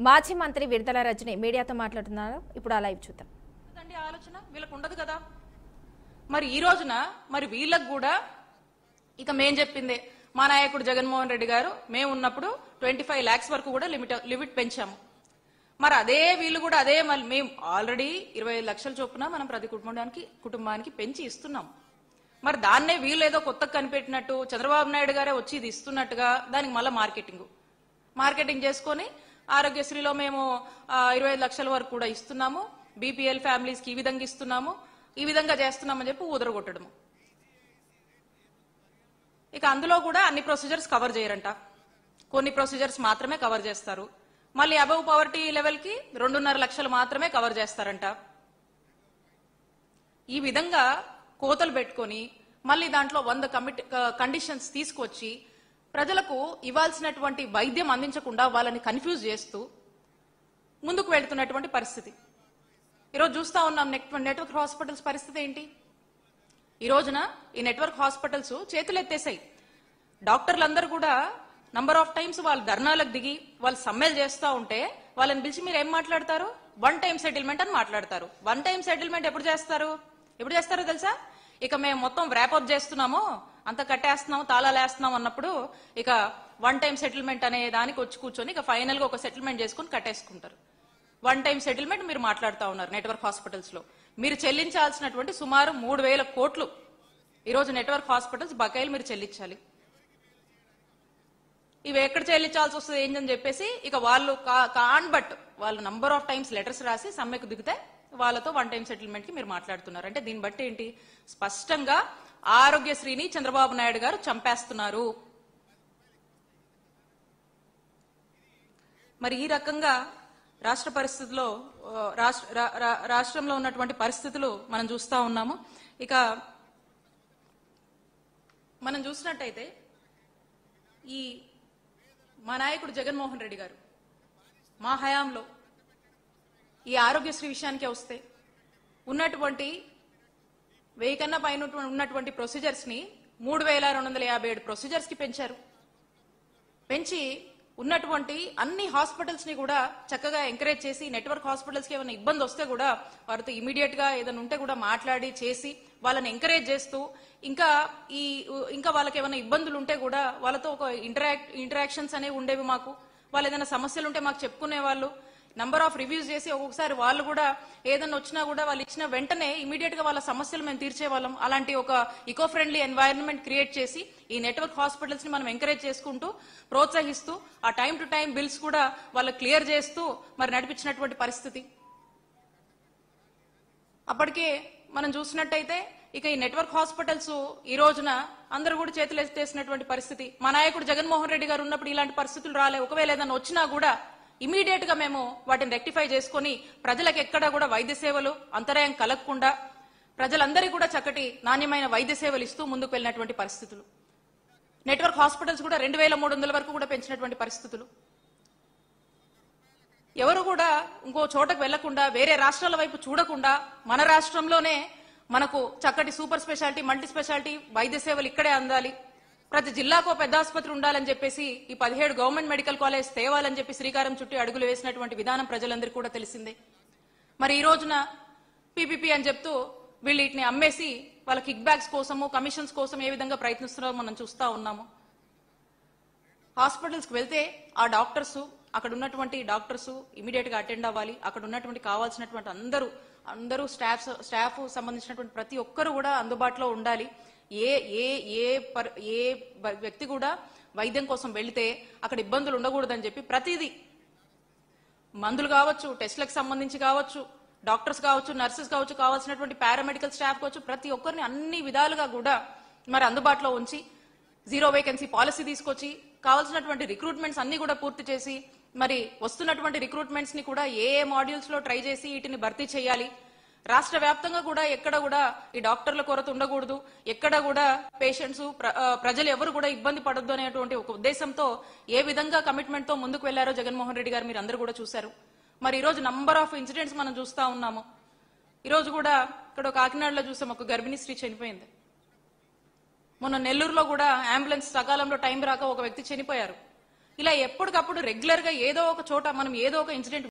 మాజీ మంత్రి విడుదల రజని మీడియాతో మాట్లాడుతున్నారు. ఇప్పుడు ఆ లైవ్ చూద్దాం. ఆలోచన వీళ్ళకు ఉండదు కదా. మరి ఈ రోజున మరి వీళ్ళకు కూడా ఇక మేం చెప్పిందే మా నాయకుడు జగన్మోహన్ రెడ్డి గారు మేము ఉన్నప్పుడు 25 lakhs వరకు కూడా లిమిట్ పెంచాము. మరి అదే వీళ్ళు కూడా అదే మేము ఆల్రెడీ 25 లక్షల చొప్పున మనం ప్రతి కుటుంబానికి పెంచి ఇస్తున్నాం. మరి దాన్నే వీళ్ళు ఏదో కొత్తగా కనిపెట్టినట్టు చంద్రబాబు నాయుడు గారే వచ్చి ఇది ఇస్తున్నట్టుగా దానికి మళ్ళీ మార్కెటింగ్ చేసుకొని ఆరోగ్యశ్రీలో మేము 25 లక్షల వరకు కూడా ఇస్తున్నాము, బీపీఎల్ ఫ్యామిలీస్ కి ఈ విధంగా ఇస్తున్నాము, ఈ విధంగా చేస్తున్నామని చెప్పి ఊదరగొట్టడము. ఇక అందులో కూడా అన్ని ప్రొసీజర్స్ కవర్ చేయరంట, కొన్ని ప్రొసీజర్స్ మాత్రమే కవర్ చేస్తారు. మళ్ళీ అబవ్ పవర్టీ లెవెల్ కి 2.5 లక్షలు మాత్రమే కవర్ చేస్తారంట. ఈ విధంగా కోతలు పెట్టుకొని మళ్ళీ దాంట్లో 100 కండిషన్స్ తీసుకొచ్చి ప్రజలకు ఇవ్వాల్సినటువంటి వైద్యం అందించకుండా వాళ్ళని కన్ఫ్యూజ్ చేస్తూ ముందుకు వెళ్తున్నటువంటి పరిస్థితి ఈరోజు చూస్తా ఉన్నాం. నెట్వర్క్ హాస్పిటల్స్ పరిస్థితి ఏంటి? ఈ రోజున ఈ నెట్వర్క్ హాస్పిటల్స్ చేతులు ఎత్తేసాయి. డాక్టర్లందరూ కూడా నంబర్ ఆఫ్ టైమ్స్ వాళ్ళు ధర్నాలకు దిగి వాళ్ళు సమ్మెలు చేస్తూ ఉంటే వాళ్ళని పిలిచి మీరు ఏం మాట్లాడతారు? 1 time settlement అని మాట్లాడతారు. 1 time settlement ఎప్పుడు చేస్తారో తెలుసా? ఇక మేము మొత్తం వ్రాపప్ చేస్తున్నాము, అంత కట్టేస్తున్నాము, తాళాలు వేస్తున్నాం అన్నప్పుడు ఇక 1 time settlement అనే దానికి వచ్చి కూర్చొని ఇక ఫైనల్ గా ఒక సెటిల్మెంట్ చేసుకుని కట్టేసుకుంటారు. 1 time settlement మీరు మాట్లాడుతూ ఉన్నారు. నెట్వర్క్ హాస్పిటల్స్ లో మీరు చెల్లించాల్సినటువంటి సుమారు 3,000 కోట్లు ఈరోజు నెట్వర్క్ హాస్పిటల్స్ బకాయిలు మీరు చెల్లించాలి. ఇవి ఎక్కడ చెల్లించాల్సి వస్తుంది ఏంటని చెప్పేసి ఇక వాళ్ళు బట్ వాళ్ళు నంబర్ ఆఫ్ టైమ్స్ లెటర్స్ రాసి సమ్మెకు దిగితే వాళ్ళతో 1 time settlement కి మీరు మాట్లాడుతున్నారు. అంటే దీన్ని బట్టి ఏంటి? స్పష్టంగా ఆరోగ్యశ్రీని చంద్రబాబు నాయుడు గారు చంపేస్తున్నారు. మరి ఈ రకంగా రాష్ట్రంలో ఉన్నటువంటి పరిస్థితులు మనం చూస్తా ఉన్నాము. ఇక మనం చూసినట్టయితే ఈ మా నాయకుడు జగన్మోహన్ రెడ్డి గారు మా హయాంలో ఈ ఆరోగ్యశ్రీ విషయానికే వస్తే ఉన్నటువంటి 1000 కన్నా పైన ఉన్నటువంటి ప్రొసీజర్స్ ని 3,257 ప్రొసీజర్స్ కి పెంచి ఉన్నటువంటి అన్ని హాస్పిటల్స్ ని కూడా చక్కగా ఎంకరేజ్ చేసి నెట్వర్క్ హాస్పిటల్స్ కి ఏమైనా ఇబ్బంది వస్తే కూడా వారితో ఇమీడియట్ గా ఏదైనా ఉంటే కూడా మాట్లాడి చేసి వాళ్ళని ఎంకరేజ్ చేస్తూ ఇంకా వాళ్ళకి ఏమైనా ఇబ్బందులు ఉంటే కూడా వాళ్ళతో ఒక ఇంటరాక్షన్స్ అనేవి ఉండేవి. మాకు వాళ్ళు ఏదైనా సమస్యలు ఉంటే మాకు చెప్పుకునే వాళ్ళు, నంబర్ ఆఫ్ రివ్యూస్ చేసి ఒక్కొక్కసారి వాళ్ళు కూడా ఏదైనా వచ్చినా కూడా వాళ్ళు ఇచ్చిన వెంటనే ఇమీడియట్ గా వాళ్ళ సమస్యలు మేము తీర్చేవాళ్ళం. అలాంటి ఒక ఇకో ఫ్రెండ్లీ ఎన్వైరన్మెంట్ క్రియేట్ చేసి ఈ నెట్వర్క్ హాస్పిటల్స్ ని మనం ఎంకరేజ్ చేసుకుంటూ ప్రోత్సహిస్తూ ఆ టైం టు టైం బిల్స్ కూడా వాళ్ళకి క్లియర్ చేస్తూ మరి నడిపించినటువంటి పరిస్థితి. అప్పటికే మనం చూసినట్టయితే ఇక ఈ నెట్వర్క్ హాస్పిటల్స్ ఈ రోజున అందరూ కూడా చేతులు ఎత్తేసినటువంటి పరిస్థితి. మా నాయకుడు జగన్మోహన్ రెడ్డి గారు ఉన్నప్పుడు ఇలాంటి పరిస్థితులు రాలే. ఒకవేళ ఏదైనా వచ్చినా కూడా ఇమీడియట్ గా మేము వాటిని రెక్టిఫై చేసుకుని ప్రజలకు ఎక్కడా కూడా వైద్య సేవలు అంతరాయం కలగకుండా ప్రజలందరికీ కూడా చక్కటి నాణ్యమైన వైద్య సేవలు ఇస్తూ ముందుకు వెళ్ళినటువంటి పరిస్థితులు. నెట్వర్క్ హాస్పిటల్స్ కూడా 2,300 వరకు కూడా పెంచినటువంటి పరిస్థితులు. ఎవరు కూడా ఇంకో చోటకు వెళ్లకుండా వేరే రాష్ట్రాల వైపు చూడకుండా మన రాష్ట్రంలోనే మనకు చక్కటి సూపర్ స్పెషాలిటీ మల్టీ స్పెషాలిటీ వైద్య సేవలు ఇక్కడే అందాలి, ప్రతి జిల్లాకు పెద్ద ఆసుపత్రి ఉండాలని చెప్పేసి ఈ 17 గవర్నమెంట్ మెడికల్ కాలేజ్ తేవాలని చెప్పి శ్రీకారం చుట్టి అడుగులు వేసినటువంటి విధానం ప్రజలందరికీ కూడా తెలిసిందే. మరి ఈ రోజున పీపీపీ అని చెప్తూ వీళ్ళు వీటిని అమ్మేసి వాళ్ళ కిక్ బ్యాక్స్ కోసము కమిషన్స్ కోసం ఏ విధంగా ప్రయత్నిస్తున్నారో మనం చూస్తా ఉన్నాము. హాస్పిటల్స్కి వెళ్తే ఆ డాక్టర్స్ అక్కడ ఉన్నటువంటి డాక్టర్స్ ఇమీడియట్ గా అటెండ్ అవ్వాలి. అక్కడ ఉన్నటువంటి కావాల్సినటువంటి అందరూ స్టాఫ్ సంబంధించినటువంటి ప్రతి ఒక్కరు కూడా అందుబాటులో ఉండాలి. ఏ వ్యక్తి కూడా వైద్యం కోసం వెళితే అక్కడ ఇబ్బందులు ఉండకూడదని చెప్పి ప్రతిదీ మందులు కావచ్చు, టెస్ట్లకు సంబంధించి కావచ్చు, డాక్టర్స్ కావచ్చు, నర్సెస్ కావచ్చు, కావాల్సినటువంటి పారామెడికల్ స్టాఫ్ కావచ్చు, ప్రతి ఒక్కరిని అన్ని విధాలుగా కూడా మరి అందుబాటులో ఉంచి 0 వేకెన్సీ పాలసీ తీసుకొచ్చి కావాల్సినటువంటి రిక్రూట్మెంట్స్ అన్ని కూడా పూర్తి చేసి మరి వస్తున్నటువంటి రిక్రూట్మెంట్స్ ని కూడా ఏ మాడ్యూల్స్ లో ట్రై చేసి వీటిని భర్తీ చేయాలి. రాష్ట్ర వ్యాప్తంగా కూడా ఎక్కడ కూడా ఈ డాక్టర్ల కొరత ఉండకూడదు, ఎక్కడ కూడా పేషెంట్స్ ప్రజలు ఎవరు కూడా ఇబ్బంది పడొద్దు అనేటువంటి ఒక ఉద్దేశంతో ఏ విధంగా కమిట్మెంట్ తో ముందుకు వెళ్లారో జగన్మోహన్ రెడ్డి గారు మీరు అందరూ కూడా చూశారు. మరి ఈ రోజు నంబర్ ఆఫ్ ఇన్సిడెంట్స్ మనం చూస్తా ఉన్నాము. ఈ రోజు కూడా ఇక్కడ కాకినాడలో చూసాం, ఒక గర్భిణీ స్త్రీ చనిపోయింది. మొన్న నెల్లూరులో కూడా అంబులెన్స్ సకాలంలో టైం రాక ఒక వ్యక్తి చనిపోయారు. ఇలా ఎప్పటికప్పుడు రెగ్యులర్ గా ఏదో ఒక చోట మనం ఏదో ఒక ఇన్సిడెంట్